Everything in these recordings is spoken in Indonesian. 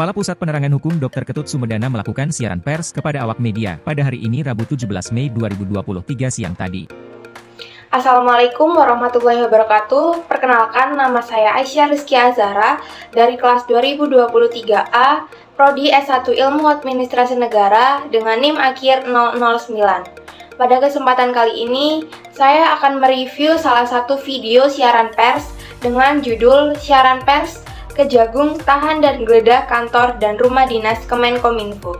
Kepala Pusat Penerangan Hukum Dr. Ketut Sumedana melakukan siaran pers kepada awak media pada hari ini Rabu 17 Mei 2023 siang tadi. Assalamualaikum warahmatullahi wabarakatuh. Perkenalkan, nama saya Aisyah Rizky Azhara dari kelas 2023A, Prodi S1 Ilmu Administrasi Negara dengan NIM akhir 009. Pada kesempatan kali ini, saya akan mereview salah satu video siaran pers dengan judul Siaran Pers Kejagung Tahan dan Geledah Kantor dan Rumah Dinas Kemenkominfo.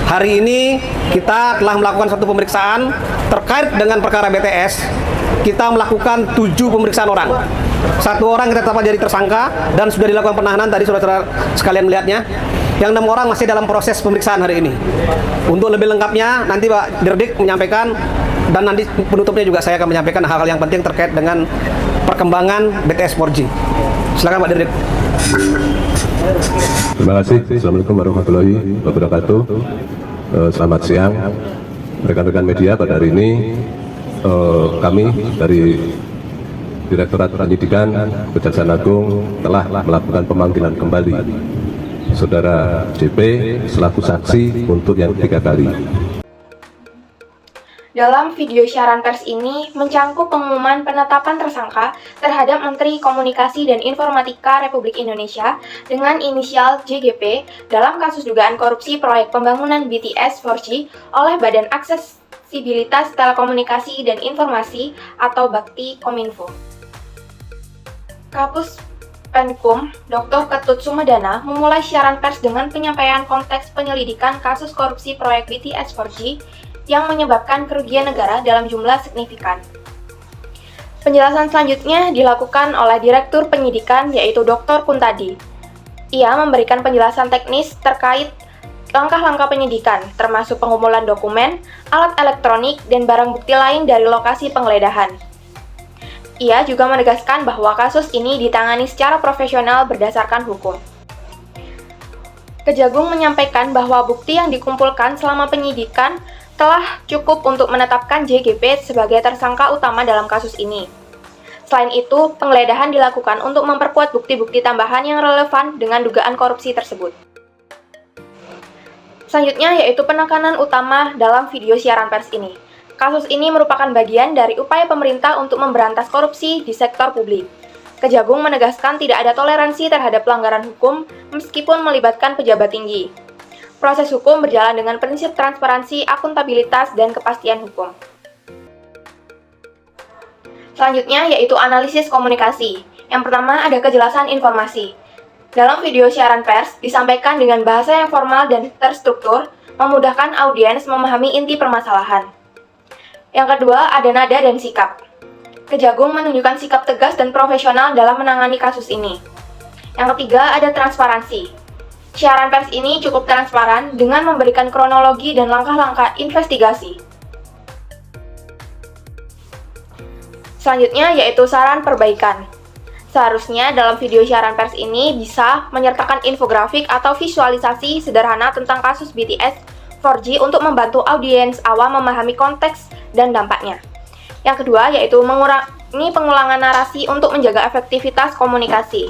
Hari ini kita telah melakukan satu pemeriksaan terkait dengan perkara BTS. Kita melakukan 7 pemeriksaan orang. 1 orang kita tetapkan jadi tersangka dan sudah dilakukan penahanan, tadi saudara sekalian melihatnya. Yang 6 orang masih dalam proses pemeriksaan hari ini. Untuk lebih lengkapnya nanti Pak Dirdik menyampaikan, dan nanti penutupnya juga saya akan menyampaikan hal-hal yang penting terkait dengan perkembangan BTS 4G. Silakan Pak Dirdik. Terima kasih. Assalamualaikum warahmatullahi wabarakatuh. Selamat siang rekan-rekan media. Pada hari ini kami dari Direktorat Penyidikan Kejaksaan Agung telah melakukan pemanggilan kembali Saudara JP selaku saksi untuk yang 3 kali. Dalam video siaran pers ini mencangkup pengumuman penetapan tersangka terhadap Menteri Komunikasi dan Informatika Republik Indonesia dengan inisial JGP dalam kasus dugaan korupsi proyek pembangunan BTS 4G oleh Badan Aksesibilitas Telekomunikasi dan Informasi atau Bakti Kominfo. Kapus Penkum Dr. Ketut Sumedana memulai siaran pers dengan penyampaian konteks penyelidikan kasus korupsi proyek BTS 4G yang menyebabkan kerugian negara dalam jumlah signifikan. Penjelasan selanjutnya dilakukan oleh Direktur Penyidikan yaitu Dr. Kuntadi. Ia memberikan penjelasan teknis terkait langkah-langkah penyidikan, termasuk pengumpulan dokumen, alat elektronik, dan barang bukti lain dari lokasi penggeledahan. Ia juga menegaskan bahwa kasus ini ditangani secara profesional berdasarkan hukum. Kejagung menyampaikan bahwa bukti yang dikumpulkan selama penyidikan telah cukup untuk menetapkan JGP sebagai tersangka utama dalam kasus ini. Selain itu, penggeledahan dilakukan untuk memperkuat bukti-bukti tambahan yang relevan dengan dugaan korupsi tersebut. Selanjutnya yaitu penekanan utama dalam video siaran pers ini. Kasus ini merupakan bagian dari upaya pemerintah untuk memberantas korupsi di sektor publik. Kejagung menegaskan tidak ada toleransi terhadap pelanggaran hukum meskipun melibatkan pejabat tinggi. Proses hukum berjalan dengan prinsip transparansi, akuntabilitas, dan kepastian hukum. Selanjutnya yaitu analisis komunikasi. Yang pertama ada kejelasan informasi. Dalam video siaran pers disampaikan dengan bahasa yang formal dan terstruktur, memudahkan audiens memahami inti permasalahan. Yang kedua ada nada dan sikap. Kejagung menunjukkan sikap tegas dan profesional dalam menangani kasus ini. Yang ketiga ada transparansi. Siaran pers ini cukup transparan dengan memberikan kronologi dan langkah-langkah investigasi. Selanjutnya yaitu saran perbaikan. Seharusnya dalam video siaran pers ini bisa menyertakan infografik atau visualisasi sederhana tentang kasus BTS 4G untuk membantu audiens awam memahami konteks dan dampaknya. Yang kedua yaitu mengurangi pengulangan narasi untuk menjaga efektivitas komunikasi.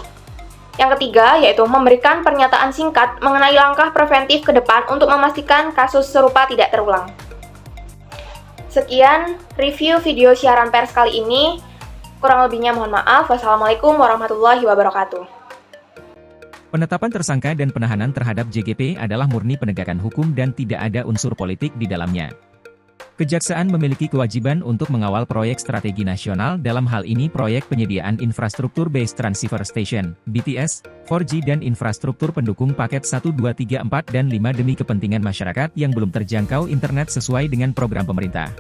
Yang ketiga yaitu memberikan pernyataan singkat mengenai langkah preventif ke depan untuk memastikan kasus serupa tidak terulang. Sekian review video siaran pers kali ini. Kurang lebihnya mohon maaf. Wassalamualaikum warahmatullahi wabarakatuh. Penetapan tersangka dan penahanan terhadap JGP adalah murni penegakan hukum dan tidak ada unsur politik di dalamnya. Kejaksaan memiliki kewajiban untuk mengawal proyek strategi nasional, dalam hal ini proyek penyediaan infrastruktur Base Transceiver Station, BTS, 4G dan infrastruktur pendukung paket 1, 2, 3, 4 dan 5 demi kepentingan masyarakat yang belum terjangkau internet sesuai dengan program pemerintah.